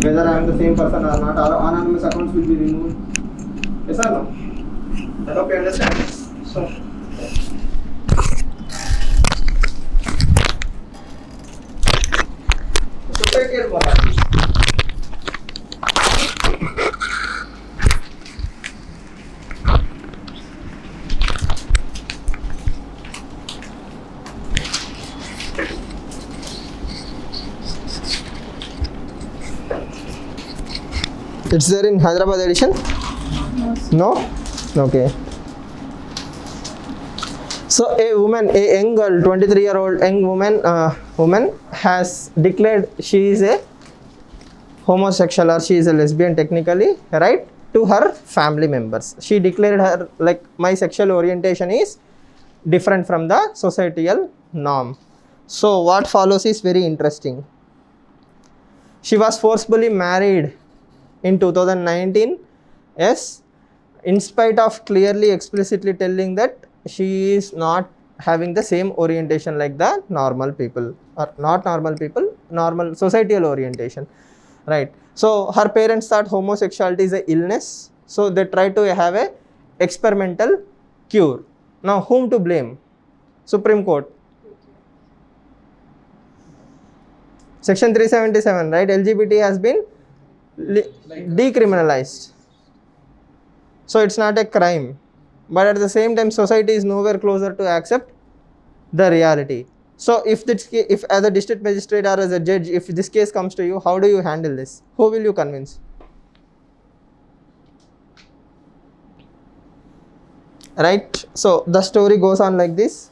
whether I am the same person or not, or anonymous accounts will be removed. Yes or no? I hope you understand. So, societal morality. It's there in Hyderabad edition? No? Okay. So a young girl, 23-year-old young woman has declared she is a homosexual or she is a lesbian technically, right? To her family members. She declared her, like, my sexual orientation is different from the societal norm. So what follows is very interesting. She was forcibly married in 2019, yes, in spite of clearly explicitly telling that she is not having the same orientation like the normal people, or not normal people, normal societal orientation, right? So her parents thought homosexuality is a illness, so they tried to have a experimental cure. Now whom to blame? Supreme Court. Section 377, right? LGBT has been decriminalized. So it's not a crime. But at the same time, society is nowhere closer to accept the reality. So if as a district magistrate or as a judge, if this case comes to you, how do you handle this? Who will you convince? Right? So the story goes on like this.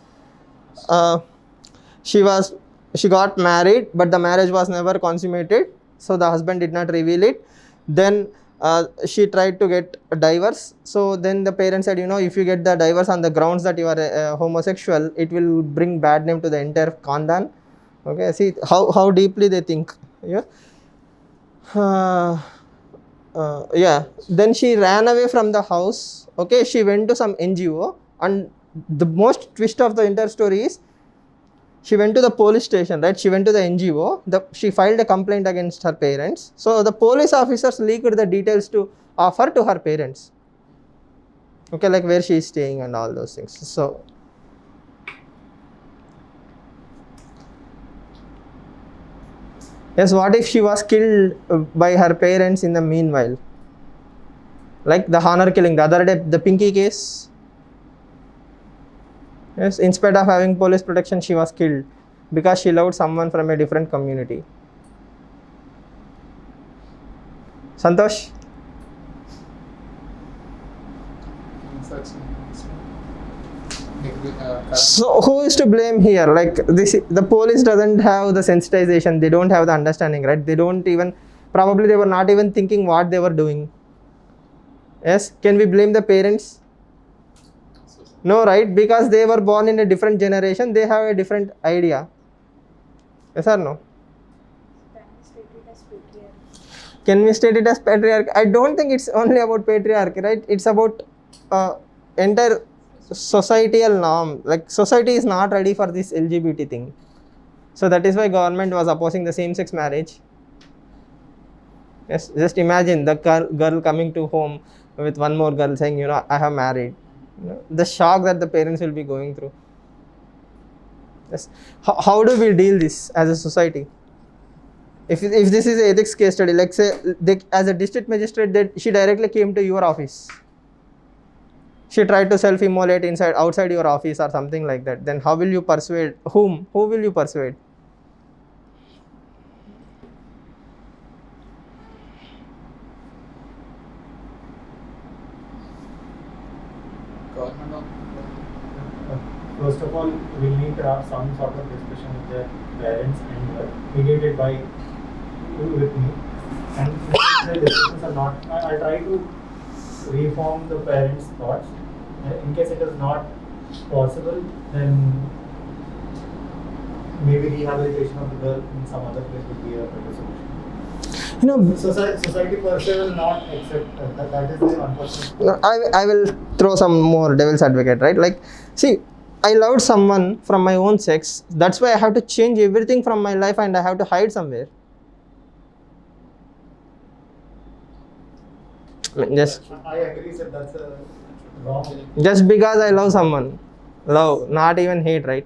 She got married, but the marriage was never consummated. So the husband did not reveal it. Then she tried to get a divorce. So then the parents said, if you get the divorce on the grounds that you are homosexual, it will bring bad name to the entire Khandan. Okay, see how deeply they think. Yeah. Yeah. Then she ran away from the house. Okay, she went to some NGO, and the most twist of the entire story is she went to the police station, right? She went to the NGO. She filed a complaint against her parents. So the police officers leaked the details to offer to her parents. Okay, like where she is staying and all those things. So yes, what if she was killed by her parents in the meanwhile? Like the honor killing, the other day, the Pinky case. Yes, instead of having police protection, she was killed because she loved someone from a different community. Santosh? So who is to blame here? Like the police doesn't have the sensitization, they don't have the understanding, right? They don't even, probably they were not even thinking what they were doing. Yes, can we blame the parents? No, right? Because they were born in a different generation, they have a different idea. Yes or no? Can we state it as patriarchy? I don't think it's only about patriarchy, right? It's about entire societal norm. Like society is not ready for this LGBT thing. So that is why government was opposing the same-sex marriage. Yes, just imagine the girl coming to home with one more girl saying, I have married. The shock that the parents will be going through. Yes. How do we deal this as a society? If this is an ethics case study, like say as a district magistrate, she directly came to your office. She tried to self-immolate outside your office or something like that. Then how will you persuade? Whom? Who will you persuade? First of all, we need to have some sort of discussion with their parents and mediated by you with me. And if the discussions are not, I try to reform the parents' thoughts. In case it is not possible, then maybe rehabilitation of the girl in some other place would be a better solution. Society per se will not accept that. That is the unfortunate. No, I will throw some more devil's advocate, right? Like, see, I loved someone from my own sex. That's why I have to change everything from my life and I have to hide somewhere. Just I agree that that's a wrong. just because I love someone, love, not even hate, right?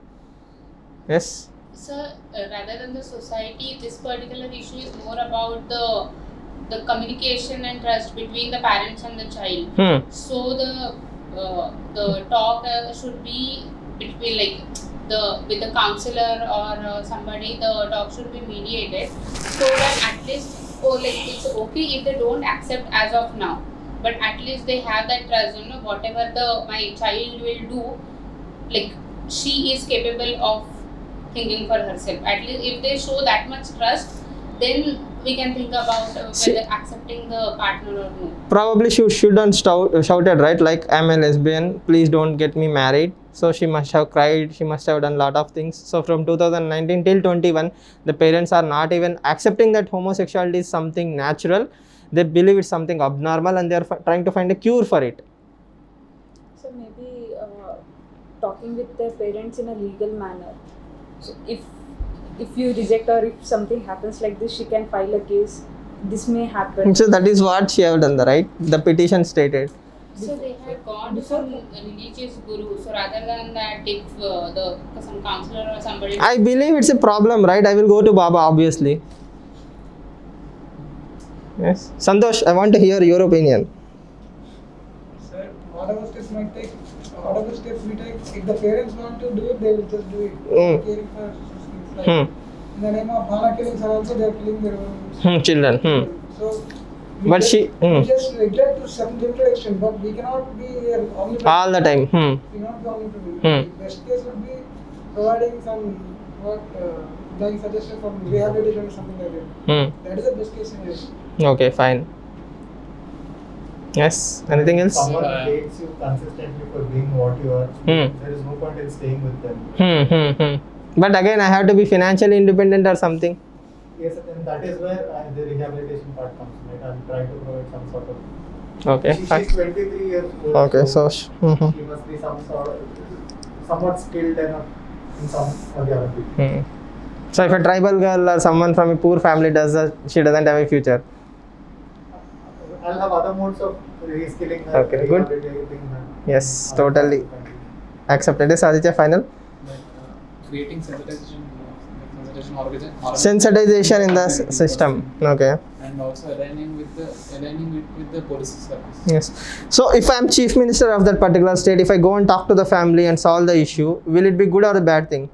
Yes. Sir, rather than the society, this particular issue is more about the communication and trust between the parents and the child. So the talk should be between like the with the counselor or somebody. The talk should be mediated so that at least it's okay if they don't accept as of now, but at least they have that trust. Whatever my child will do, like she is capable of thinking for herself. At least if they show that much trust, then we can think about whether accepting the partner or no. Probably she shouldn't shouted, right? Like, I'm a lesbian, please don't get me married. So she must have cried, she must have done a lot of things. So from 2019 till 21, the parents are not even accepting that homosexuality is something natural. They believe it's something abnormal and they are trying to find a cure for it. So maybe talking with their parents in a legal manner. So if you reject or if something happens like this, she can file a case. This may happen. So that is what she have done, right? The petition stated. So they had gone to some religious guru. So rather than that, if some counselor or somebody. I believe it's a problem, right? I will go to Baba, obviously. Yes. Santosh, I want to hear your opinion. Sir, whatever steps might take, whatever steps we take, if the parents want to do it, they will just do it. Caring for things like in the name of Hana killings are also they are killing their own Children. So, But she. we just neglect to some limited extent, but we cannot be omnipresent. All the time. We cannot be omnipresent. Best case would be providing some work, like suggestion from rehabilitation or something like that. That is the best case scenario. Okay, fine. Yes. Anything else? Someone hates you consistently for being what you are. There is no point in staying with them. But again, I have to be financially independent or something. Yes, and that is where the rehabilitation part comes. Right? I'm trying to provide some sort of. Okay, She's fine. 23 years old. Okay, so. She must be somewhat skilled enough in some or the other field. So if a tribal girl or someone from a poor family does that, she doesn't have a future. I'll have other modes of reskilling her. Okay, good. Rehabilitating her. Yes, totally accepted. Is Aditya final? Creating Sensitization in the system. Okay. and also aligning with the police service. Yes. So if I am chief minister of that particular state, if I go and talk to the family and solve the issue, will it be good or a bad thing?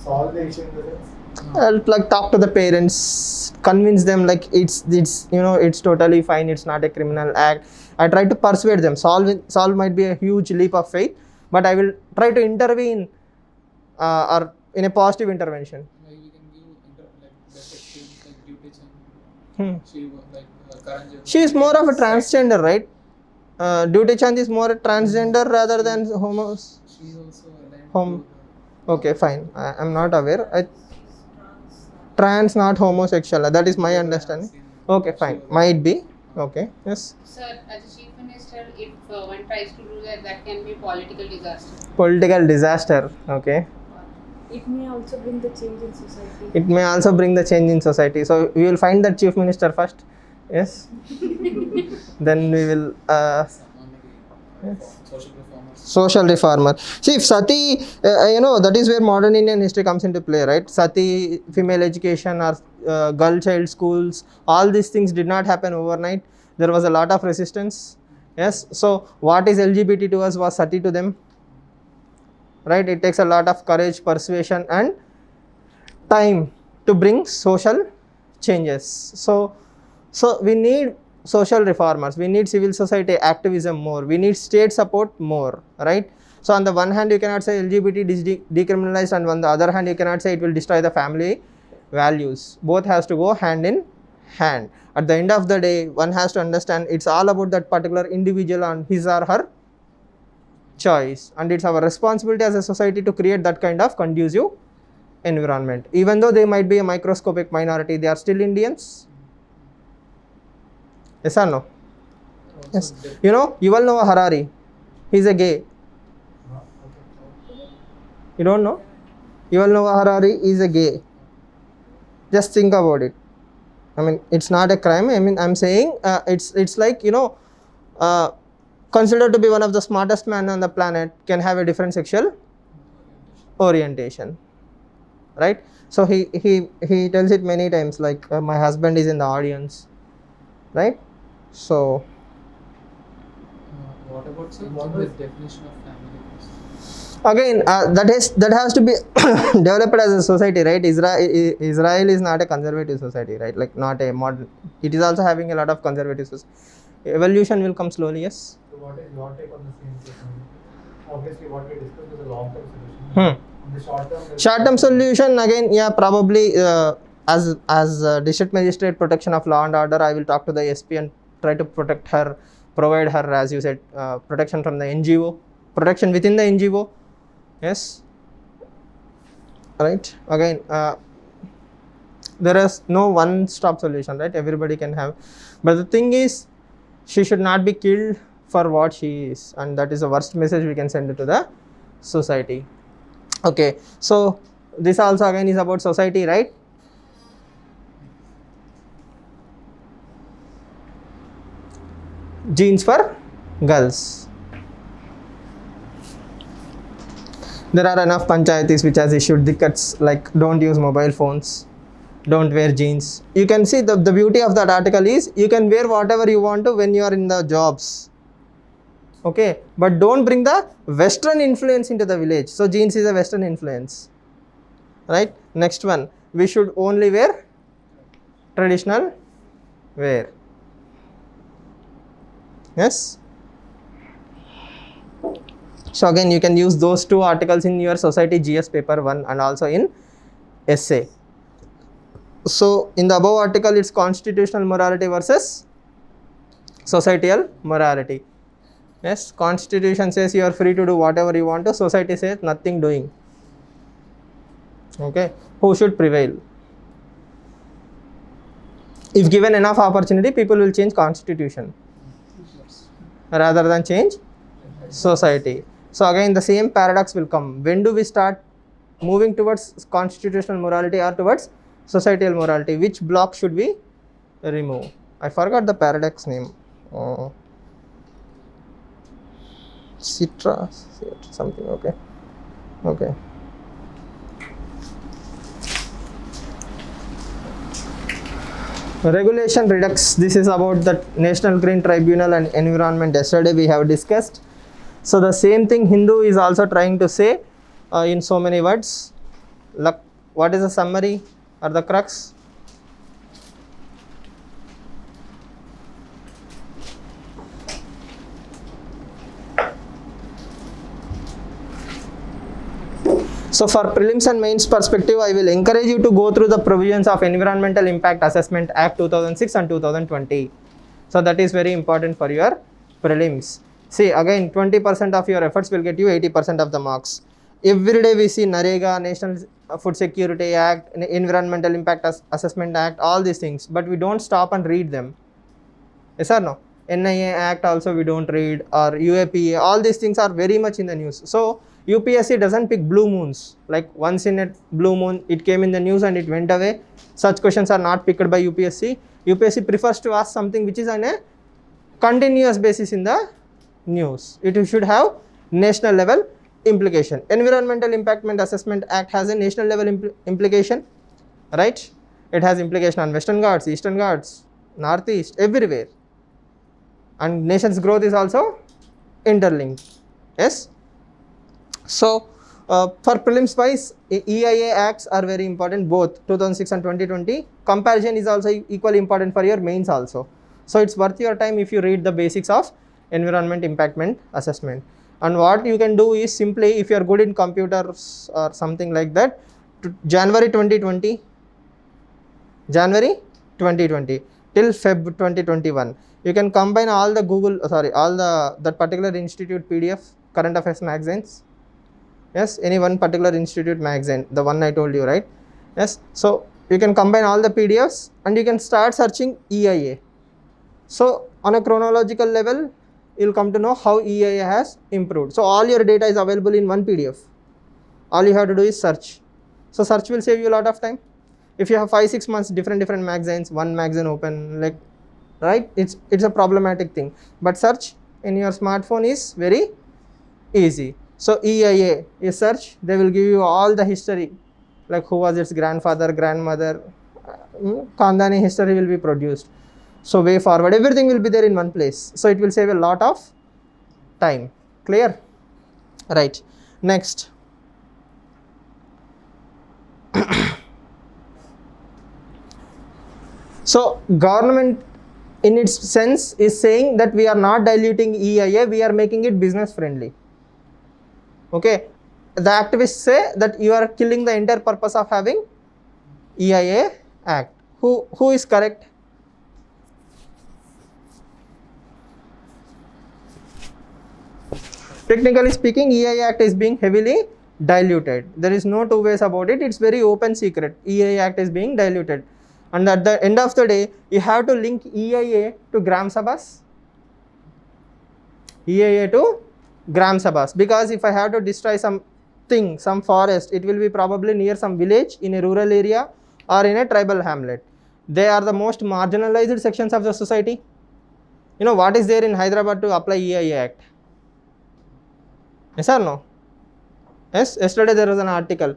Solve the issue in the sense. I'll like talk to the parents, convince them like it's it's totally fine, it's not a criminal act. I try to persuade them. Solve might be a huge leap of faith, but I will try to intervene or in a positive intervention. Like we can give best experience like Duty Chand. She was like Karan. She is more of a transgender, right? Duty Chand is more a transgender rather than homos. She is also aligned. Okay, fine. I'm not aware. Trans, not homosexual. That is my understanding. Okay, fine. Might be. Okay. Yes. Sir, as a chief minister, if one tries to do that, that can be political disaster. Political disaster. Okay. It may also bring the change in society. It may also bring the change in society. So we will find that chief minister first. Yes. Then we will. Social reformers. Social reformer. See, if Sati, that is where modern Indian history comes into play, right? Sati, female education or girl child schools, all these things did not happen overnight. There was a lot of resistance. Yes. So what is LGBT to us was Sati to them. Right? It takes a lot of courage, persuasion and time to bring social changes. So we need social reformers, we need civil society activism more, we need state support more, right? So on the one hand you cannot say LGBT is decriminalized, and on the other hand you cannot say it will destroy the family values. Both has to go hand in hand. At the end of the day, one has to understand it's all about that particular individual and his or her choice, and it's our responsibility as a society to create that kind of conducive environment. Even though they might be a microscopic minority, they are still Indians. Yes or no? Yes. Yuval Noah Harari, he's a gay. You don't know? Yuval Noah Harari is a gay. Just think about it. I mean, it's not a crime. I mean, I'm saying it's like, considered to be one of the smartest man on the planet can have a different sexual orientation, right? So he tells it many times, like my husband is in the audience, right? So What about sir? The definition of family? again, that has to be developed as a society, right? Israel is not a conservative society, right? Like not a modern. It is also having a lot of conservative society. Evolution will come slowly, yes. So what is your take on the same question? Obviously, what we discussed is a long-term solution. Hmm. In the short-term, Short-term solution, again, yeah, probably as district magistrate protection of law and order, I will talk to the SP and try to protect her, provide her, as you said, protection from the NGO, protection within the NGO, yes, right. Again, there is no one-stop solution, right? Everybody can have, but the thing is, she should not be killed for what she is, and that is the worst message we can send to the society. Okay, so this also again is about society, right? Jeans for girls. There are enough panchayatis which has issued diktats like don't use mobile phones, don't wear jeans. You can see the beauty of that article is you can wear whatever you want to when you are in the jobs. Okay, but don't bring the Western influence into the village. So jeans is a Western influence, right? Next one, we should only wear traditional wear. Yes. So again, you can use those two articles in your society GS paper 1 and also in essay. So in the above article, it's constitutional morality versus societal morality. Yes, constitution says you are free to do whatever you want to, society says nothing doing. Okay, who should prevail? If given enough opportunity, people will change constitution rather than change society. So again, the same paradox will come. When do we start moving towards constitutional morality or towards societal morality? Which block should we remove? I forgot the paradox name. Citra something. Okay. Regulation redux. This is about the National Green Tribunal and environment. Yesterday we have discussed. So the same thing Hindu is also trying to say in so many words. What is the summary or the crux? So for prelims and mains perspective, I will encourage you to go through the provisions of Environmental Impact Assessment Act 2006 and 2020. So that is very important for your prelims. See, again, 20% of your efforts will get you 80% of the marks. Every day we see NREGA, National Food Security Act, Environmental Impact Assessment Act, all these things, but we don't stop and read them. Yes or no? NIA Act also we don't read, or UAPA, all these things are very much in the news. So UPSC doesn't pick blue moons, like once in a blue moon it came in the news and it went away. Such questions are not picked by UPSC. UPSC prefers to ask something which is on a continuous basis in the news. It should have national level implication. Environmental Impact Assessment Act has a national level implication, right? It has implication on Western Ghats, Eastern Ghats, Northeast, everywhere. And nation's growth is also interlinked. Yes. So for prelims wise, EIA acts are very important, both 2006 and 2020. Comparison is also equally important for your mains also. So it's worth your time if you read the basics of Environment Impact Assessment. And what you can do is simply, if you are good in computers or something like that, January 2020 till Feb 2021, you can combine all the that particular institute PDF current affairs magazines. Yes, any one particular institute magazine, the one I told you, right? Yes, so you can combine all the PDFs and you can start searching EIA. So on a chronological level, you'll come to know how EIA has improved. So all your data is available in one PDF. All you have to do is search. So search will save you a lot of time. If you have 5-6 months different magazines, one magazine open, like, right, it's a problematic thing. But search in your smartphone is very easy. So EIA, you search, they will give you all the history, like who was its grandfather, grandmother, Khandani history will be produced. So way forward, everything will be there in one place. So it will save a lot of time. Clear? Right. Next. So government in its sense is saying that we are not diluting EIA, we are making it business friendly. Okay. The activists say that you are killing the entire purpose of having EIA Act. Who is correct? Technically speaking, EIA Act is being heavily diluted. There is no two ways about it. It's very open secret. EIA Act is being diluted. And at the end of the day, you have to link EIA to Gram Sabhas. EIA to Gram Sabhas. Because if I have to destroy something, some forest, it will be probably near some village in a rural area or in a tribal hamlet. They are the most marginalized sections of the society. You know what is there in Hyderabad to apply EIA Act? Yes or no? Yes, yesterday there was an article.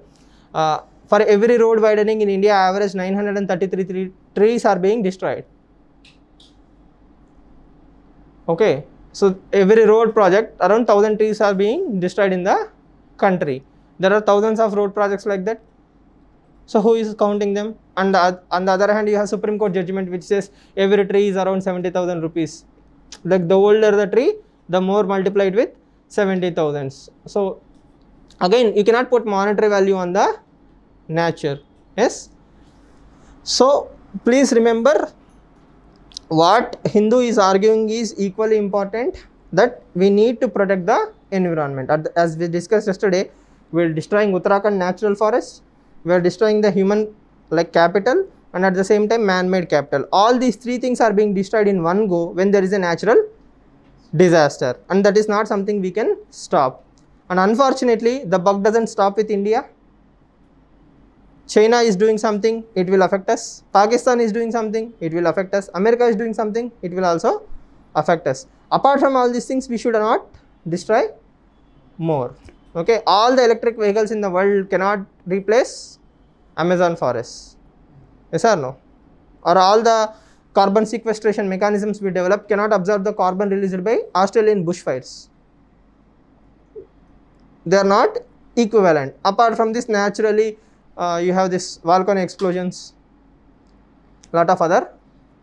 For every road widening in India, average 933 trees are being destroyed. Okay, so every road project, around 1000 trees are being destroyed in the country. There are thousands of road projects like that. So who is counting them? And on the other hand, you have Supreme Court judgment which says every tree is around 70,000 rupees. Like the older the tree, the more multiplied with 70,000. So again, you cannot put monetary value on the nature. Yes. So please remember, what Hindu is arguing is equally important, that we need to protect the environment. As we discussed yesterday, we are destroying Uttarakhand natural forest, we are destroying the human like capital, and at the same time man-made capital. All these three things are being destroyed in one go when there is a natural disaster, and that is not something we can stop. And unfortunately, the buck doesn't stop with India. China is doing something, it will affect us. Pakistan is doing something, it will affect us. America is doing something, it will also affect us. Apart from all these things, we should not destroy more. Okay, all the electric vehicles in the world cannot replace Amazon forests. Yes or no? Or all the carbon sequestration mechanisms we develop cannot absorb the carbon released by Australian bushfires. They are not equivalent. Apart from this, naturally, you have this volcano explosions, lot of other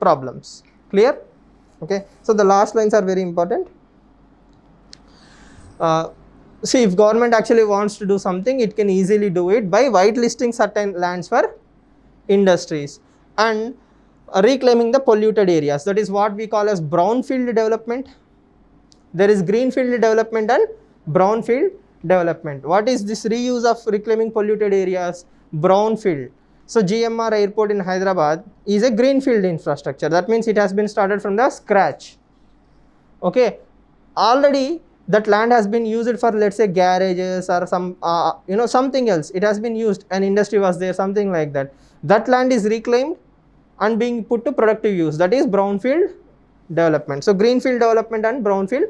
problems. Clear? Okay. So the last lines are very important. See, if government actually wants to do something, it can easily do it by whitelisting certain lands for industries and reclaiming the polluted areas. That is what we call as brownfield development. There is greenfield development and brownfield development. What is this reuse of reclaiming polluted areas? Brownfield. So GMR airport in Hyderabad is a greenfield infrastructure. That means it has been started from the scratch. Okay, already that land has been used for, let's say, garages or some something else. It has been used, an industry was there, something like that. That land is reclaimed and being put to productive use. That is brownfield development. So greenfield development and brownfield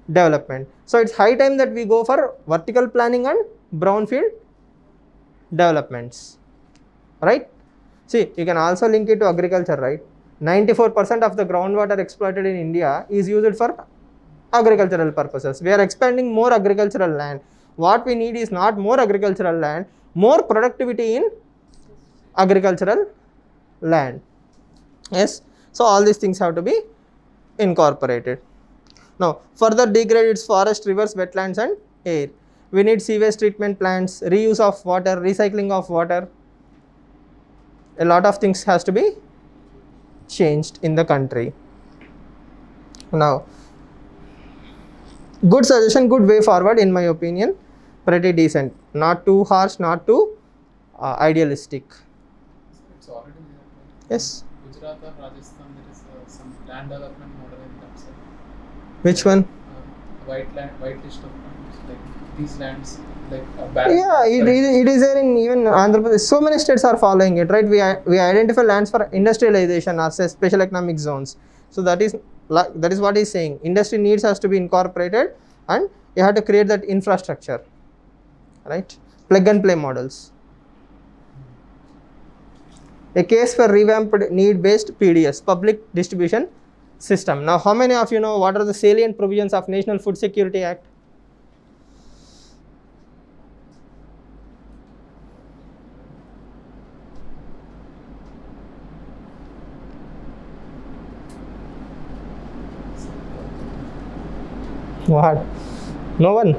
development. So it's high time that we go for vertical planning and brownfield developments, right? See, you can also link it to agriculture, right? 94% of the groundwater exploited in India is used for agricultural purposes. We are expanding more agricultural land. What we need is not more agricultural land, more productivity in agricultural land. Yes, so all these things have to be incorporated. Now, further degrade its forest, rivers, wetlands and air. We need sewage treatment plants, reuse of water, recycling of water. A lot of things has to be changed in the country. Now, good suggestion, good way forward in my opinion, pretty decent. Not too harsh, not too idealistic. It's already there. Yes. Gujarat or Rajasthan, there is some land development model in that side. Which one? white list of lands, like these lands, like bad. Yeah, it is there in even Andhra Pradesh. So many states are following it, right? We identify lands for industrialization as a special economic zones. So that is what he's saying. Industry needs has to be incorporated, and you have to create that infrastructure, right? Plug and play models. A case for revamped need-based PDS, public distribution system. Now, how many of you know what are the salient provisions of National Food Security Act? What? No one?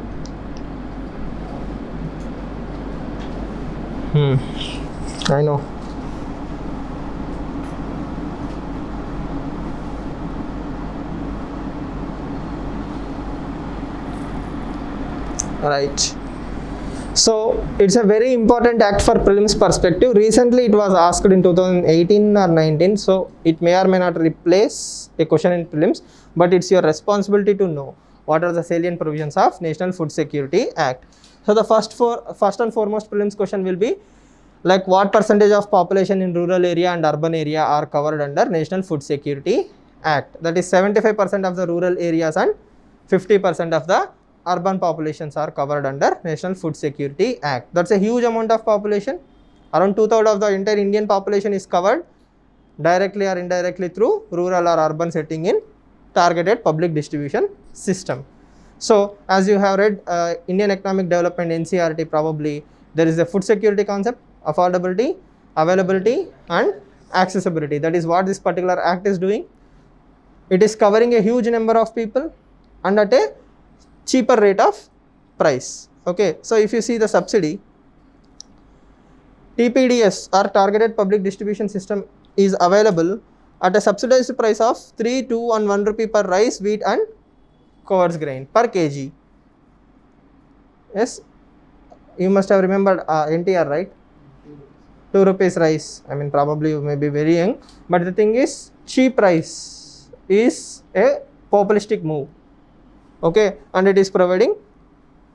I know. Right. So it's a very important act for prelims perspective. Recently it was asked in 2018 or 19, so it may or may not replace a question in prelims, but it's your responsibility to know what are the salient provisions of National Food Security Act. So the first and foremost prelims question will be like what percentage of population in rural area and urban area are covered under National Food Security Act. That is 75% of the rural areas and 50% of the urban populations are covered under National Food Security Act. That's a huge amount of population. Around 2/3 of the entire Indian population is covered directly or indirectly through rural or urban setting in targeted public distribution system. So as you have read Indian Economic Development NCERT, probably there is a food security concept, affordability, availability and accessibility. That is what this particular act is doing. It is covering a huge number of people and at a cheaper rate of price. Okay, so if you see the subsidy, TPDS or targeted public distribution system is available at a subsidized price of 3, 2 and 1 rupee per rice, wheat and coarse grain per kg. Yes, you must have remembered NTR, right? 2 rupees rice. I mean, probably you may be very young, but the thing is, cheap rice is a populistic move. Okay, and it is providing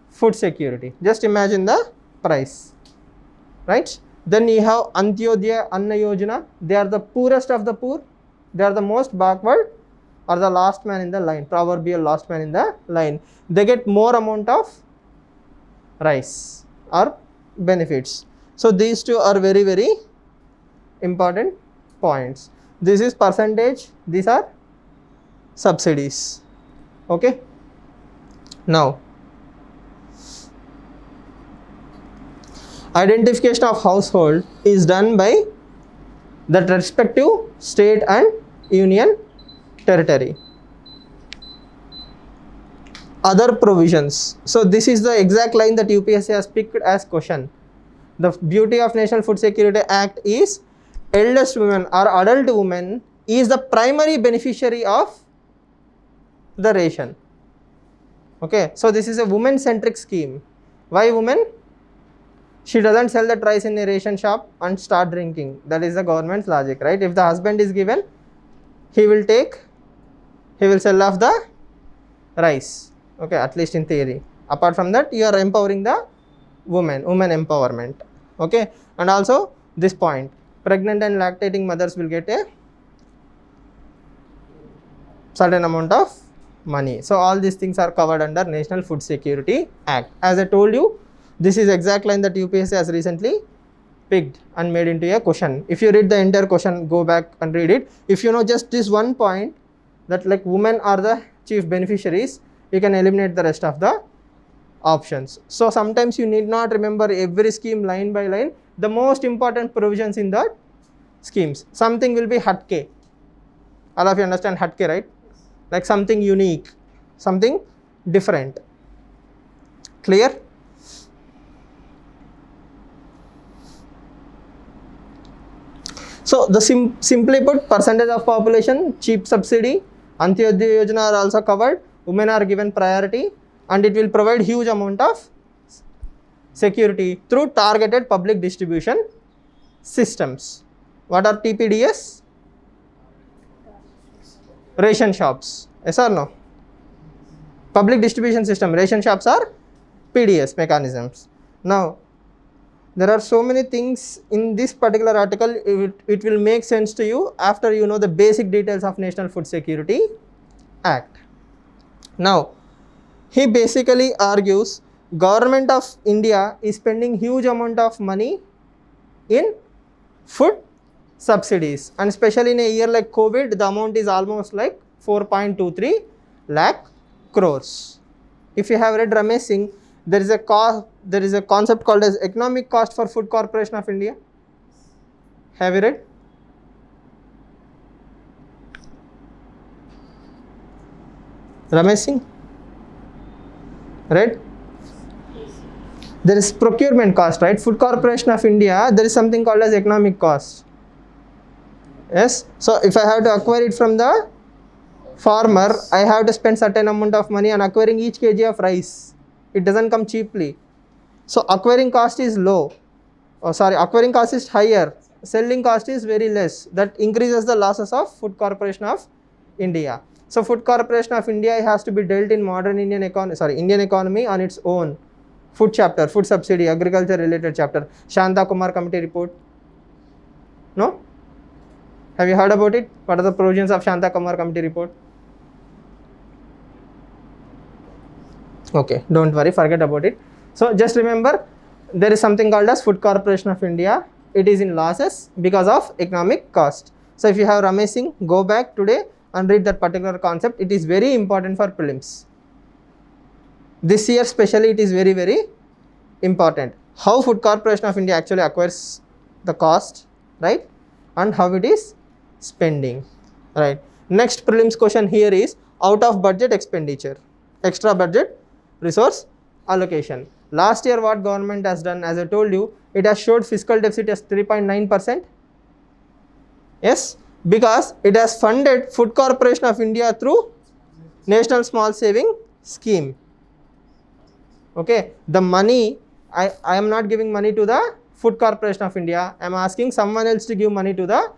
food security. Just imagine the price, right? Then you have Antyodaya Anna Yojana. They are the poorest of the poor. They are the most backward or the last man in the line, proverbial last man in the line. They get more amount of rice or benefits. So these two are very, very important points. This is percentage, these are subsidies. Okay. Now, identification of household is done by the respective state and union territory. Other provisions. So this is the exact line that UPSC has picked as question. The beauty of National Food Security Act is eldest women or adult woman is the primary beneficiary of the ration. Okay, so this is a woman-centric scheme. Why women? She doesn't sell the rice in a ration shop and start drinking. That is the government's logic, right? If the husband is given, he will sell off the rice. Okay, at least in theory. Apart from that, you are empowering the woman empowerment. Okay, and also this point, pregnant and lactating mothers will get a certain amount of money. So all these things are covered under National Food Security Act. As I told you, this is exact line that UPSC has recently picked and made into a question. If you read the entire question, go back and read it. If you know just this one point, that like women are the chief beneficiaries, you can eliminate the rest of the options. So sometimes you need not remember every scheme line by line. The most important provisions in the schemes. Something will be hatke. All of you understand hatke, right? Like something unique, something different. Clear? So the simply put, percentage of population, cheap subsidy, Antyodaya Yojana are also covered, women are given priority, and it will provide huge amount of security through targeted public distribution systems. What are TPDS? Ration shops. Yes or no? Public distribution system, ration shops are PDS mechanisms. Now, there are so many things in this particular article, it will make sense to you after you know the basic details of National Food Security Act. Now, he basically argues government of India is spending huge amount of money in food subsidies, and especially in a year like COVID, the amount is almost like 4.23 lakh crores. If you have read Ramesh Singh, there is a concept called as economic cost for Food Corporation of India. Have you read? Ramesh Singh? Read? There is procurement cost, right? Food Corporation of India, there is something called as economic cost. Yes, so if I have to acquire it from the farmer, I have to spend certain amount of money on acquiring each kg of rice. It doesn't come cheaply. So acquiring cost is low. Acquiring cost is higher. Selling cost is very less. That increases the losses of Food Corporation of India. So Food Corporation of India has to be dealt in modern Indian economy on its own. Food chapter, food subsidy, agriculture related chapter. Shanta Kumar committee report. No? Have you heard about it? What are the provisions of Shanta Kumar committee report? Okay, don't worry, forget about it. So just remember, there is something called as Food Corporation of India. It is in losses because of economic cost. So if you have Ramesh Singh, go back today and read that particular concept. It is very important for prelims. This year especially it is very, very important. How Food Corporation of India actually acquires the cost, right? And how it is spending, right? Next prelims question here is out of budget expenditure, extra budget resource allocation. Last year what government has done, as I told you, it has showed fiscal deficit as 3.9%. Yes, because it has funded Food Corporation of India through National Small Saving Scheme. Okay, the money, I am not giving money to the Food Corporation of India. I am asking someone else to give money to the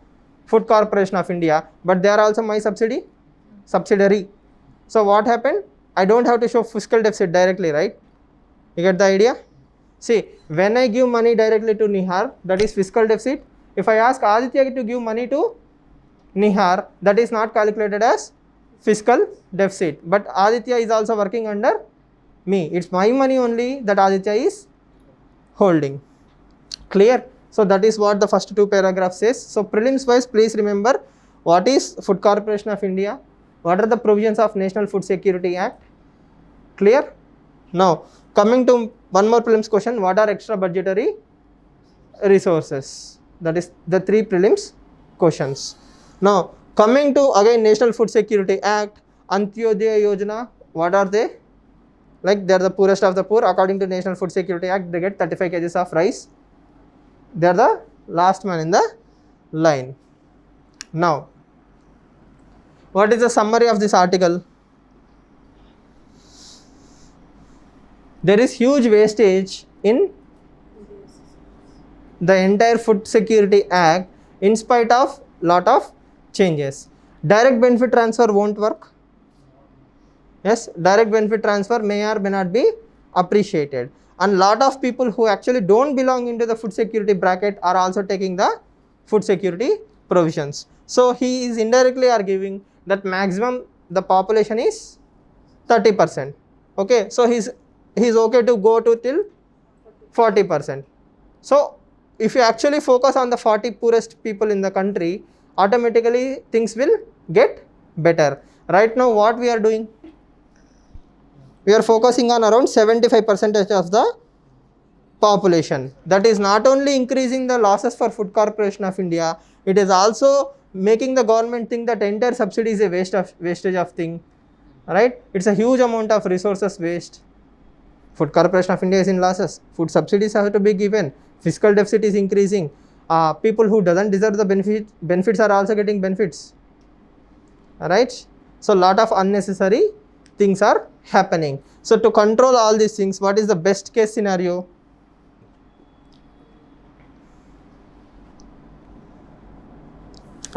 Food Corporation of India, but they are also my subsidiary. So what happened? I don't have to show fiscal deficit directly, right? You get the idea? See, when I give money directly to Nihar, that is fiscal deficit. If I ask Aditya to give money to Nihar, that is not calculated as fiscal deficit. But Aditya is also working under me. It's my money only that Aditya is holding. Clear? So that is what the first two paragraphs says. So prelims wise, please remember what is Food Corporation of India, what are the provisions of National Food Security Act. Clear? Now coming to one more prelims question, what are extra budgetary resources? That is the three prelims questions. Now coming to again National Food Security Act, Antyodaya Yojana, what are they? Like they are the poorest of the poor. According to National Food Security Act, they get 35 kgs of rice. They are the last man in the line. Now, what is the summary of this article? There is huge wastage in the entire Food Security Act in spite of lot of changes. Direct benefit transfer won't work. Yes, direct benefit transfer may or may not be appreciated. And lot of people who actually don't belong into the food security bracket are also taking the food security provisions. So he is indirectly arguing that maximum the population is 30%. Okay, so he's okay to go to till 40%. So if you actually focus on the 40 poorest people in the country, automatically things will get better. Right now what we are doing? We are focusing on around 75% of the population. That is not only increasing the losses for Food Corporation of India, it is also making the government think that entire subsidy is a wastage of thing. Right? It's a huge amount of resources waste. Food Corporation of India is in losses. Food subsidies have to be given. Fiscal deficit is increasing. People who doesn't deserve the benefits are also getting benefits. Alright? So lot of unnecessary things are happening. So to control all these things, what is the best case scenario?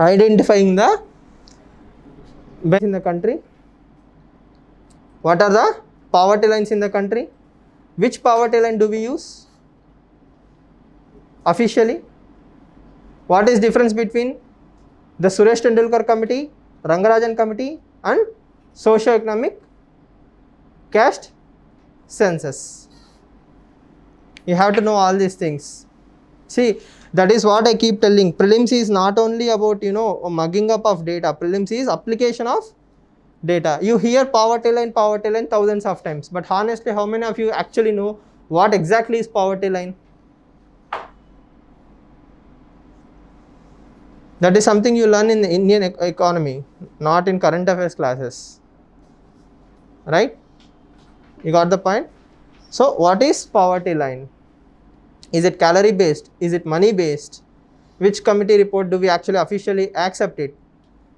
Identifying the best in the country. What are the poverty lines in the country? Which poverty line do we use officially? What is difference between the Suresh Tendulkar committee, Rangarajan committee and socio-economic caste census? You have to know all these things. See, that is what I keep telling. Prelims is not only about, mugging up of data. Prelims is application of data. You hear poverty line thousands of times. But honestly, how many of you actually know what exactly is poverty line? That is something you learn in the Indian economy, not in current affairs classes. Right? You got the point? So, what is poverty line? Is it calorie based? Is it money based? Which committee report do we actually officially accept it?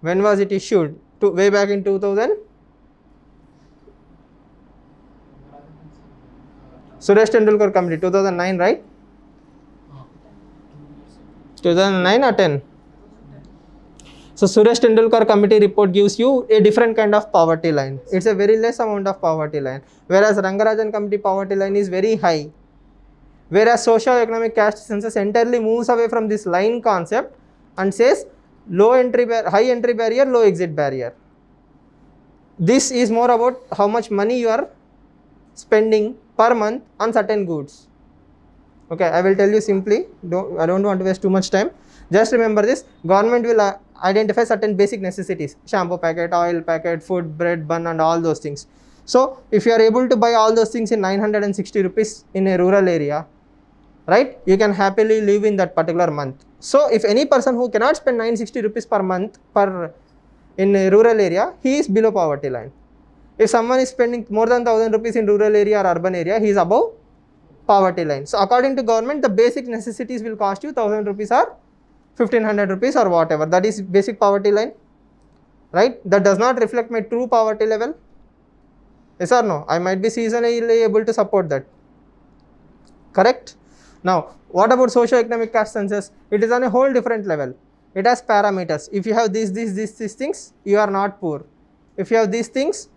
When was it issued? Way back in 2000? Suresh Tendulkar committee, 2009, right? 2009 or 10? So Suresh Tendulkar committee report gives you a different kind of poverty line. It's a very less amount of poverty line. Whereas Rangarajan committee poverty line is very high. Whereas socio-economic caste census entirely moves away from this line concept and says high entry barrier, low exit barrier. This is more about how much money you are spending per month on certain goods. Okay, I will tell you simply. I don't want to waste too much time. Just remember this. Government will identify certain basic necessities: shampoo packet, oil packet, food, bread, bun, and all those things. So if you are able to buy all those things in 960 rupees in a rural area, right, you can happily live in that particular month. So if any person who cannot spend 960 rupees per month in a rural area, he is below poverty line. If someone is spending more than 1000 rupees in rural area or urban area, he is above poverty line. So according to government, the basic necessities will cost you 1000 rupees or 1500 rupees or whatever. That is basic poverty line, right? That does not reflect my true poverty level. Yes or no? I might be seasonally able to support that. Correct? Now, what about socio-economic caste census? It is on a whole different level. It has parameters. If you have these things, you are not poor. If you have these things,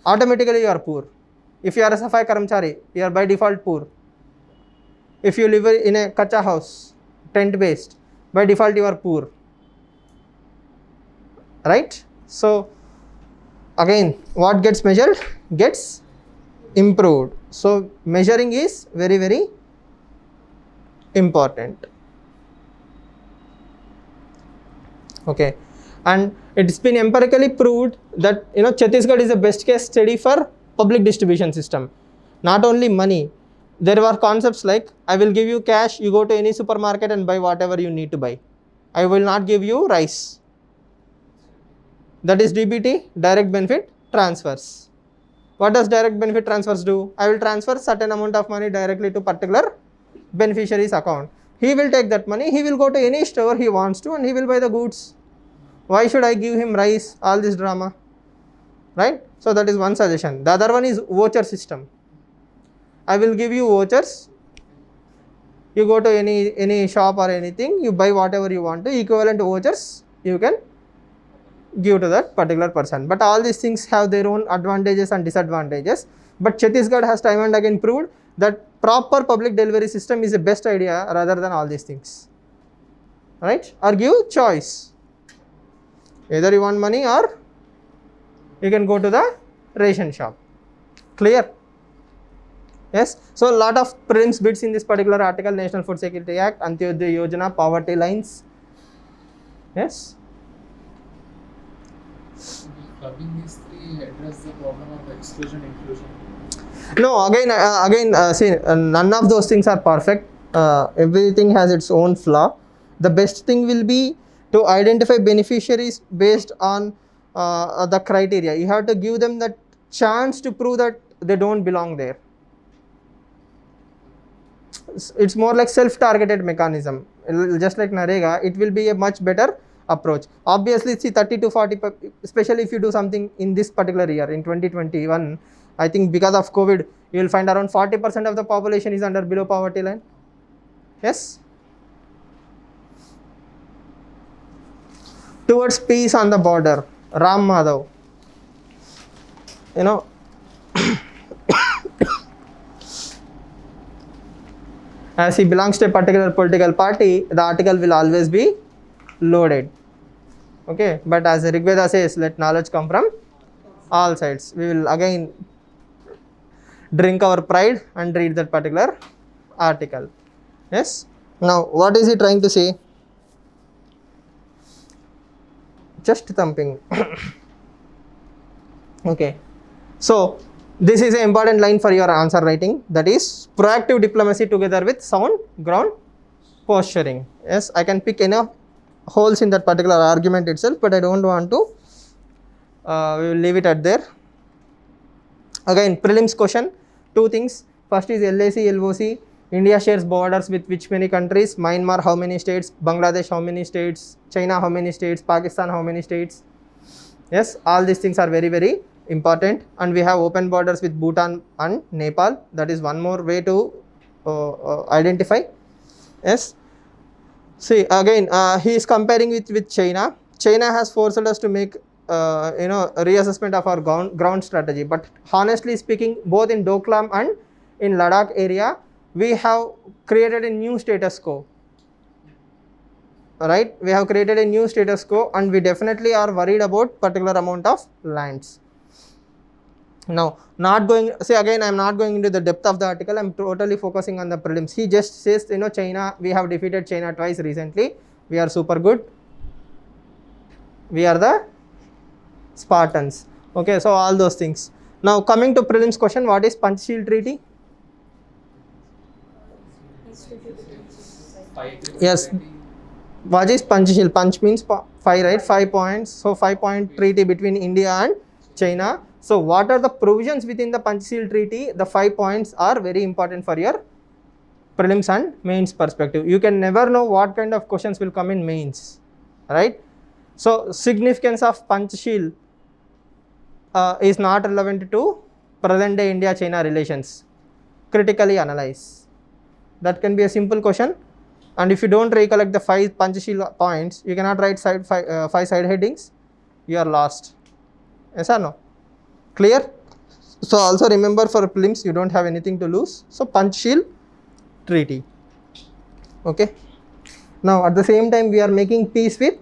automatically you are poor. If you are a Safai Karamchari, you are by default poor. If you live in a kacha house, tent based, by default you are poor. Right? So, again, what gets measured gets improved. So, measuring is very, very important. Okay, and it's been empirically proved that Chhattisgarh is the best case study for public distribution system. Not only money, there were concepts like I will give you cash, you go to any supermarket and buy whatever you need to buy. I will not give you rice. That is DBT, direct benefit transfers. What does direct benefit transfers do? I will transfer certain amount of money directly to particular beneficiary's account. He will take that money, he will go to any store he wants to and he will buy the goods. Why should I give him rice? All this drama, right? So that is one suggestion. The other one is voucher system. I will give you vouchers. You go to any shop or anything, you buy whatever you want to, equivalent vouchers you can give to that particular person. But all these things have their own advantages and disadvantages. But Chhattisgarh has time and again proved that proper public delivery system is the best idea rather than all these things. Right? Or give choice. Either you want money or you can go to the ration shop. Clear? Yes. So a lot of prelims bits in this particular article: National Food Security Act, Antyodaya Yojana, poverty lines. Yes. Clubbing these three address the problem of exclusion inclusion. No, see, none of those things are perfect. Everything has its own flaw. The best thing will be to identify beneficiaries based on the criteria. You have to give them the chance to prove that they don't belong there. It's more like self-targeted mechanism. Just like Narega, it will be a much better approach. Obviously, see 30 to 40, especially if you do something in this particular year, in 2021, I think because of COVID, you will find around 40% of the population is under below poverty line. Yes? Towards peace on the border, Ram Madhav. As he belongs to a particular political party, the article will always be loaded. Okay, but as Rigveda says, let knowledge come from all sides. We will again drink our pride and read that particular article. Yes. Now, what is he trying to say? Just thumping. Okay. So, this is an important line for your answer writing. That is proactive diplomacy together with sound ground posturing. Yes, I can pick enough holes in that particular argument itself, but I don't want to. We will leave it at there. Again, prelims question. Two things. First is LAC, LOC. India shares borders with which many countries? Myanmar, how many states? Bangladesh, how many states? China, how many states? Pakistan, how many states? Yes, all these things are very, very important. And we have open borders with Bhutan and Nepal. That is one more way to identify. Yes. See, again, he is comparing with China. China has forced us to make reassessment of our ground strategy. But honestly speaking, both in Doklam and in Ladakh area, we have created a new status quo. Right? We have created a new status quo, and we definitely are worried about particular amount of lands. Now, not going, see again, I am not going into the depth of the article, I am totally focusing on the prelims. He just says, China, we have defeated China twice recently, we are super good, we are the Spartans. Okay, so all those things. Now, coming to prelims question, what is Panchsheel Treaty? Yes, what is Panchsheel? Panch means 5, right? 5 points. So 5-point treaty between India and China. So what are the provisions within the Panchsheel Treaty? The 5 points are very important for your prelims and mains perspective. You can never know what kind of questions will come in mains, right? So significance of Panchsheel is not relevant to present day India-China relations. Critically analyze. That can be a simple question. And if you don't recollect the 5 Panchsheel points, you cannot write 5 side headings, you are lost. Yes or no? Clear? So also remember, for prelims you don't have anything to lose. So Panchsheel Treaty. Okay. Now at the same time we are making peace with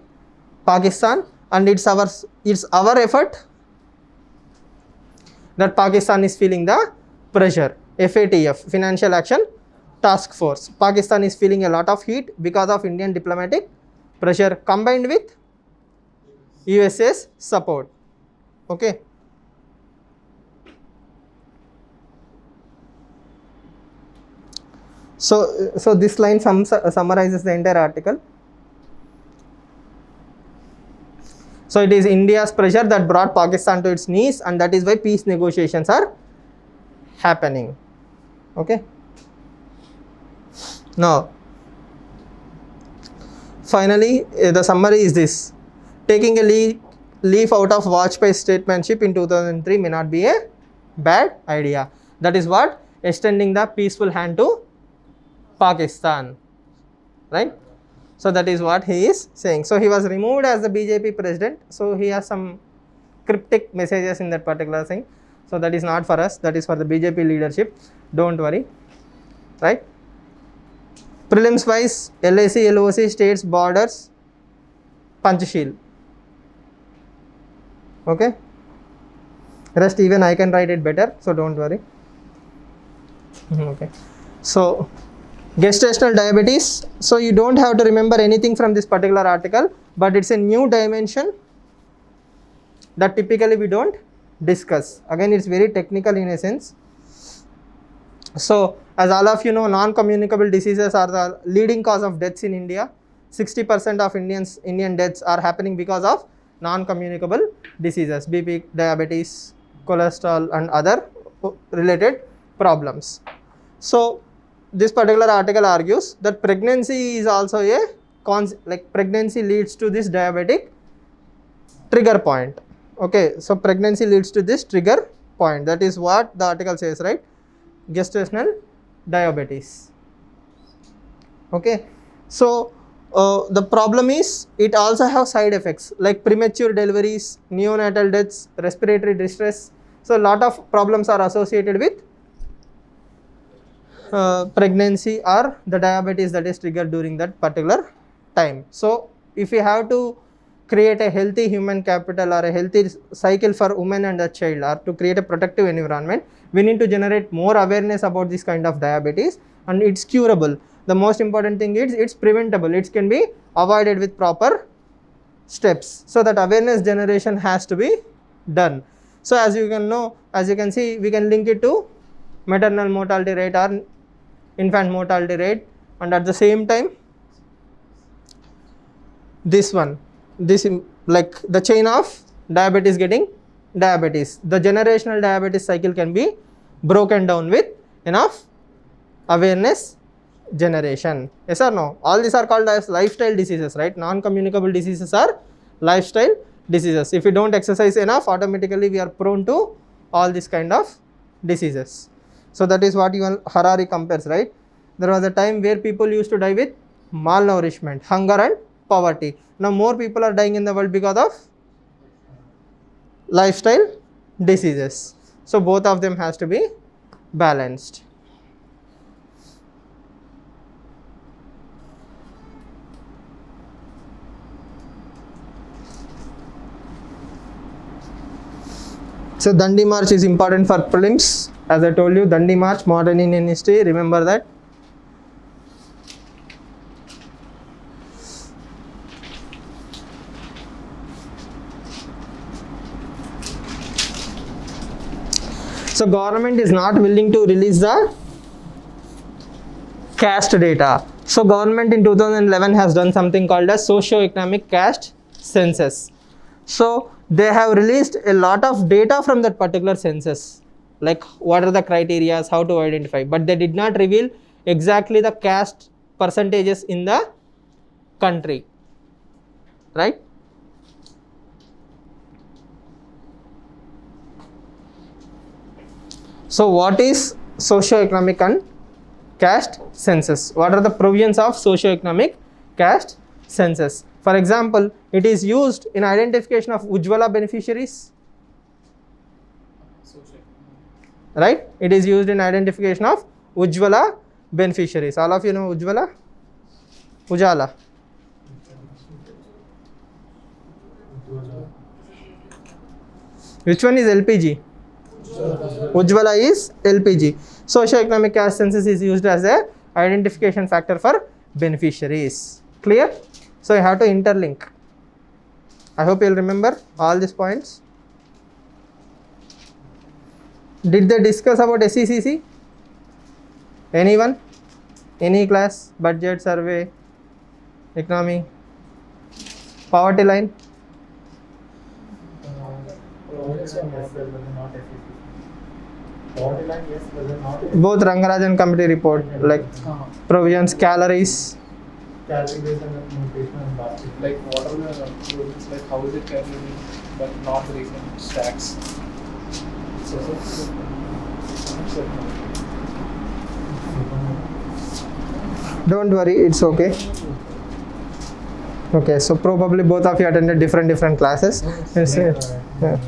Pakistan, and it's our effort that Pakistan is feeling the pressure. FATF, Financial Action Task Force. Pakistan is feeling a lot of heat because of Indian diplomatic pressure combined with USA's support. Okay. So this line summarizes the entire article. So it is India's pressure that brought Pakistan to its knees, and that is why peace negotiations are happening. Okay. Now, finally, the summary is this. Taking a leaf out of Vajpayee's statesmanship in 2003 may not be a bad idea. That is what? Extending the peaceful hand to Pakistan. Right? So that is what he is saying. So he was removed as the BJP president. So he has some cryptic messages in that particular thing. So that is not for us. That is for the BJP leadership. Don't worry. Right? Prelims wise, LAC, LOC, states, borders, Panchsheel. Okay. Rest even I can write it better. So don't worry. Okay. So gestational diabetes. So you don't have to remember anything from this particular article, but it's a new dimension that typically we don't discuss. Again, it's very technical in a sense. So as all of you know, non-communicable diseases are the leading cause of deaths in India. 60% of Indian deaths are happening because of non-communicable diseases, BP, diabetes, cholesterol and other related problems. So this particular article argues that pregnancy is also pregnancy leads to this diabetic trigger point. Okay, so pregnancy leads to this trigger point. That is what the article says, right? Gestational diabetes. Okay, so the problem is it also have side effects like premature deliveries, neonatal deaths, respiratory distress. So a lot of problems are associated with pregnancy or the diabetes that is triggered during that particular time. So if we have to create a healthy human capital or a healthy cycle for women and the child, or to create a protective environment, we need to generate more awareness about this kind of diabetes, and it's curable. The most important thing is it's preventable. It can be avoided with proper steps. So that awareness generation has to be done. So as you can know, as you can see, we can link it to maternal mortality rate or infant mortality rate, and at the same time this one, this like the chain of diabetes getting diabetes, the generational diabetes cycle can be broken down with enough awareness generation. Yes or no? All these are called as lifestyle diseases, right? Non-communicable diseases are lifestyle diseases. If we don't exercise enough, automatically we are prone to all these kind of diseases. So that is what even Harari compares, right? There was a time where people used to die with malnourishment, hunger and poverty. Now more people are dying in the world because of lifestyle diseases. So both of them has to be balanced. So Dandi March is important for prelims. As I told you, Dandi March, modern Indian history, remember that. So government is not willing to release the caste data. So government in 2011 has done something called as socio-economic caste census. So they have released a lot of data from that particular census, like what are the criteria, how to identify, but they did not reveal exactly the caste percentages in the country, right? So what is socio-economic and caste census? What are the provisions of socio-economic caste census? For example, it is used in identification of Ujjwala beneficiaries, right? It is used in identification of Ujjwala beneficiaries. All of you know Ujjwala? Ujala. Which one is LPG? Ujjwala is LPG. Socio-economic caste census is used as a identification factor for beneficiaries. Clear? So you have to interlink. I hope you will remember all these points. Did they discuss about SECC? Anyone? Any class? Budget, survey, economy, poverty line? Poverty line, yes, but they're not. Both Rangarajan committee report, like provisions, calories. Calorie based and nutrition and basket. Like what are the provisions, like how is it calculated, but not the recent stacks? Don't worry, it's okay. Okay, so probably both of you attended different classes. Yes, yes. Yeah.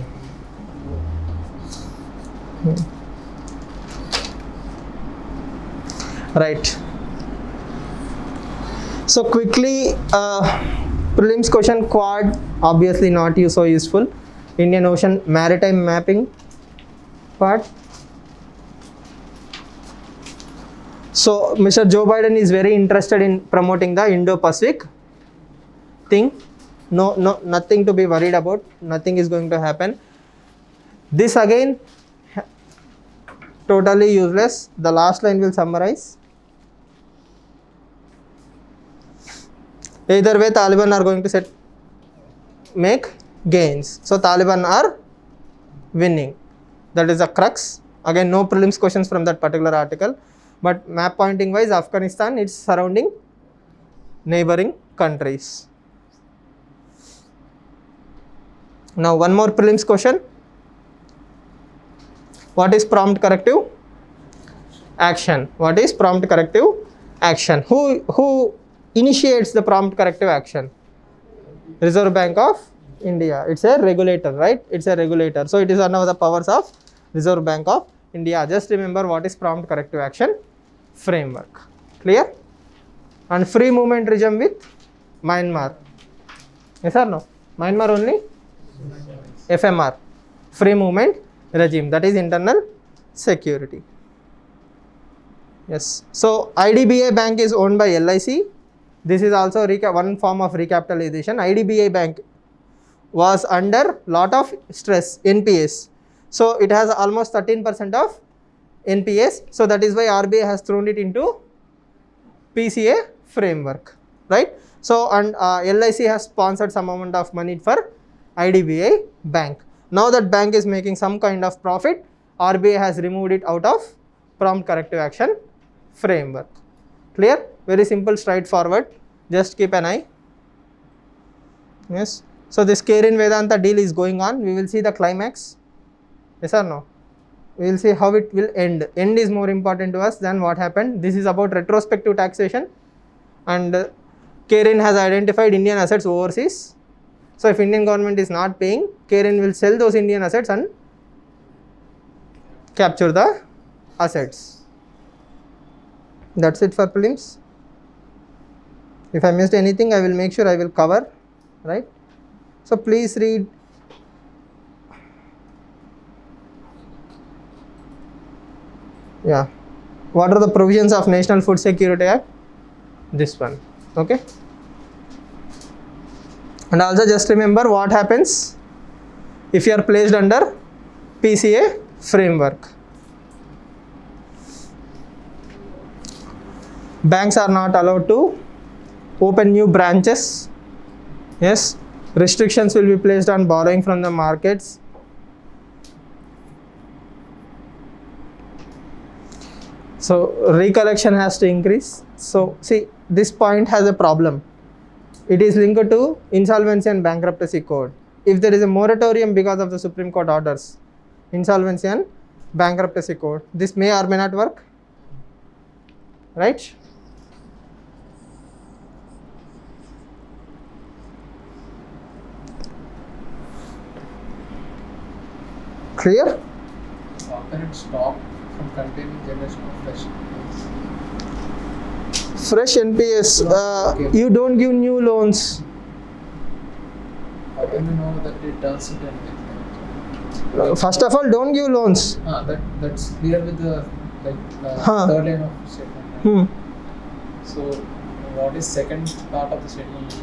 Right. So quickly, prelims question quad, obviously not so useful. Indian Ocean maritime mapping part. So Mr. Joe Biden is very interested in promoting the Indo-Pacific thing. No, nothing to be worried about. Nothing is going to happen. This again, totally useless. The last line will summarize. Either way, Taliban are going to make gains. So Taliban are winning. That is the crux. Again, no prelims questions from that particular article. But map pointing wise, Afghanistan, its surrounding neighboring countries. Now one more prelims question. What is prompt corrective action? What is prompt corrective action? Who initiates the prompt corrective action? Reserve Bank of India. It's a regulator, right? It's a regulator. So it is one of the powers of Reserve Bank of India. Just remember what is prompt corrective action. framework. Clear? And free movement regime with Myanmar. Yes or no? Myanmar only? FMR. Free movement regime, that is internal security. Yes. So IDBI Bank is owned by LIC. This is also one form of recapitalization. IDBI Bank was under lot of stress, NPS. So it has almost 13% of NPS. So that is why RBI has thrown it into PCA framework, right? So and LIC has sponsored some amount of money for IDBI Bank. Now that bank is making some kind of profit, RBI has removed it out of prompt corrective action framework. Clear? Very simple, straightforward. Just keep an eye. Yes. So this Kirin Vedanta deal is going on. We will see the climax. Yes or no? We will see how it will end. End is more important to us than what happened. This is about retrospective taxation, and Kirin has identified Indian assets overseas. So if Indian government is not paying, Kirin will sell those Indian assets and capture the assets. That's it for prelims. If I missed anything, I will make sure I will cover, right? So please read. Yeah. What are the provisions of National Food Security Act? This one. Okay. And also just remember what happens if you are placed under PCA framework. Banks are not allowed to open new branches. Yes. Restrictions will be placed on borrowing from the markets. So recollection has to increase. So see, this point has a problem. It is linked to insolvency and bankruptcy code. If there is a moratorium because of the Supreme Court orders, insolvency and bankruptcy code, this may or may not work, right? Clear? How can it stop from containing generation of fresh? Fresh NPS, you don't give new loans. How can we know that it turns into anything? First of all, don't give loans. That's clear with the third line of statement. Right? So what is second part of the statement?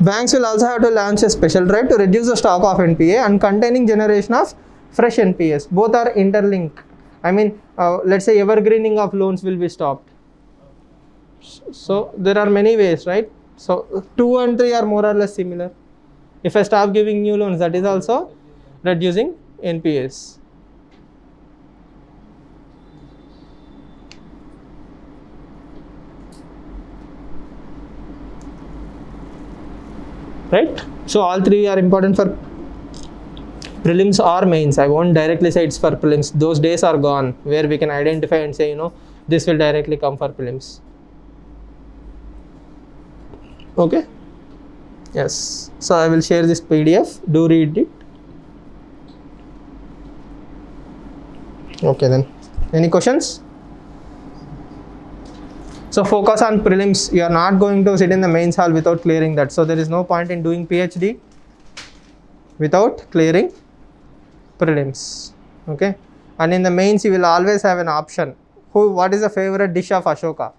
Banks will also have to launch a special drive to reduce the stock of NPA and containing generation of fresh NPS. Both are interlinked. I mean, let's say evergreening of loans will be stopped. So there are many ways, right? So 2 and 3 are more or less similar. If I stop giving new loans, that is also reducing NPS. Right? So all 3 are important for prelims or mains. I won't directly say it's for prelims. Those days are gone where we can identify and say, this will directly come for prelims. Okay? Yes. So I will share this PDF. Do read it. Okay then. Any questions? So focus on prelims. You are not going to sit in the mains hall without clearing that. So there is no point in doing PhD without clearing prelims. Okay? And in the mains you will always have an option. What is the favorite dish of Ashoka?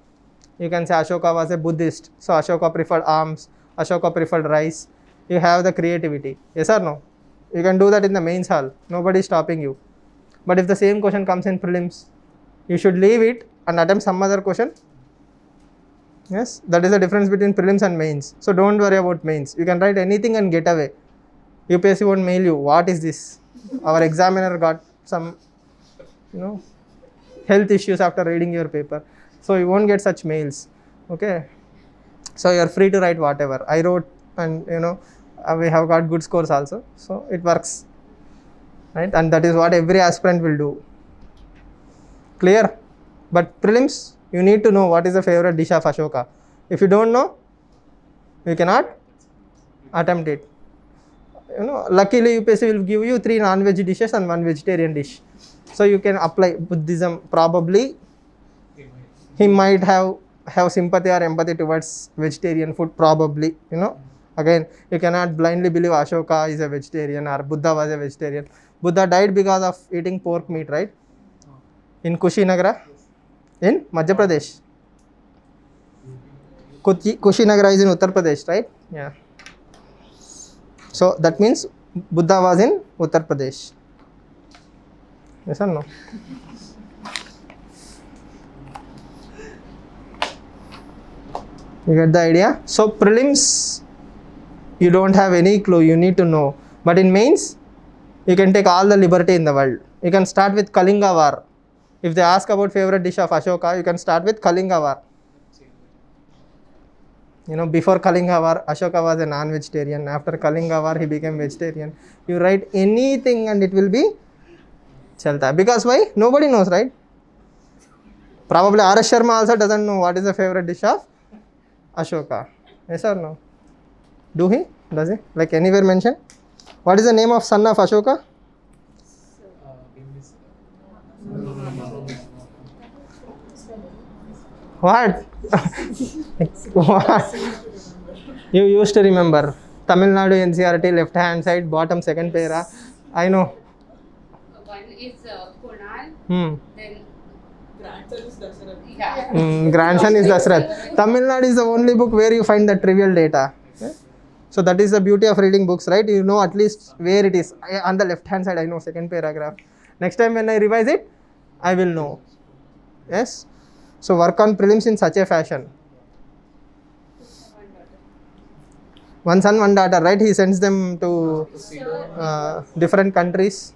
You can say Ashoka was a Buddhist, so Ashoka preferred alms, Ashoka preferred rice. You have the creativity. Yes or no? You can do that in the mains hall. Nobody is stopping you. But if the same question comes in prelims, you should leave it and attempt some other question. Yes, that is the difference between prelims and mains. So don't worry about mains. You can write anything and get away. UPSC won't mail you. What is this? Our examiner got some, health issues after reading your paper. So you won't get such mails. Okay. So you are free to write whatever. I wrote and we have got good scores also. So it works. Right? And that is what every aspirant will do. Clear? But prelims, you need to know what is the favorite dish of Ashoka. If you don't know, you cannot attempt it. Luckily UPSC will give you 3 non-veg dishes and 1 vegetarian dish. So you can apply Buddhism probably. he might have sympathy or empathy towards vegetarian food, probably, you know. Again, you cannot blindly believe Ashoka is a vegetarian or Buddha was a vegetarian. Buddha died because of eating pork meat, right? In Kushinagara, in Madhya Pradesh. Kushinagara is in Uttar Pradesh, right? Yeah. So that means Buddha was in Uttar Pradesh. Yes or no? You get the idea? So prelims, you don't have any clue, you need to know. But in mains, you can take all the liberty in the world. You can start with Kalinga War. If they ask about favorite dish of Ashoka, you can start with Kalinga War. You know, before Kalinga War, Ashoka was a non-vegetarian. After Kalinga War, he became vegetarian. You write anything and it will be chalta. Because why? Nobody knows, right? Probably R.S. Sharma also doesn't know what is the favorite dish of Ashoka. Yes or no? Do he? Does he? Like anywhere mentioned? What is the name of son of Ashoka? What? What? You used to remember. Tamil Nadu NCRT, left hand side, bottom second para. I know. One is Kunal, Hmm. then Grandson is Dasrath. Tamil Nadu is the only book where you find the trivial data. Okay? So that is the beauty of reading books, right? You know at least where it is. On the left hand side, I know second paragraph. Next time when I revise it, I will know. Yes? So work on prelims in such a fashion. One son, one daughter, right? He sends them to different countries.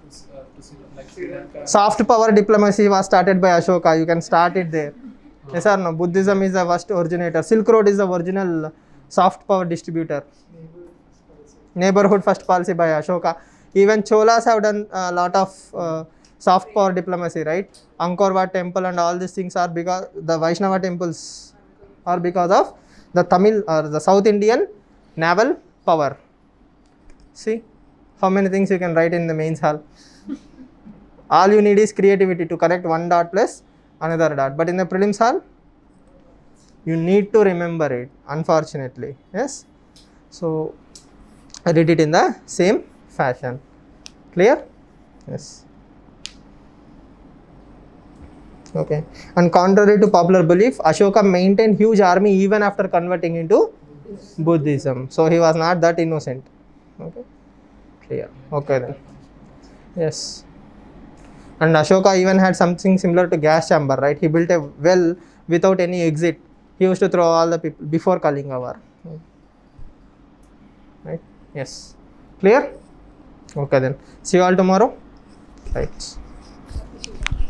Soft power diplomacy was started by Ashoka. You can start it there. Yes or no? Buddhism is the first originator. Silk Road is the original soft power distributor. Neighborhood first policy by Ashoka. Even Cholas have done a lot of soft power diplomacy, right? Angkor Wat temple and all these things are because the Vaishnava temples are because of the Tamil or the South Indian naval power. See how many things you can write in the mains hall. All you need is creativity to connect one dot plus another dot. But in the prelims hall, you need to remember it, unfortunately. Yes. So I did it in the same fashion. Clear? Yes. Okay. And contrary to popular belief, Ashoka maintained huge army even after converting into Buddhism. So he was not that innocent. Okay. Clear. Okay then. Yes. And Ashoka even had something similar to gas chamber, right? He built a well without any exit. He used to throw all the people before Kalinga War. Right? Yes. Clear? Okay then. See you all tomorrow. Right.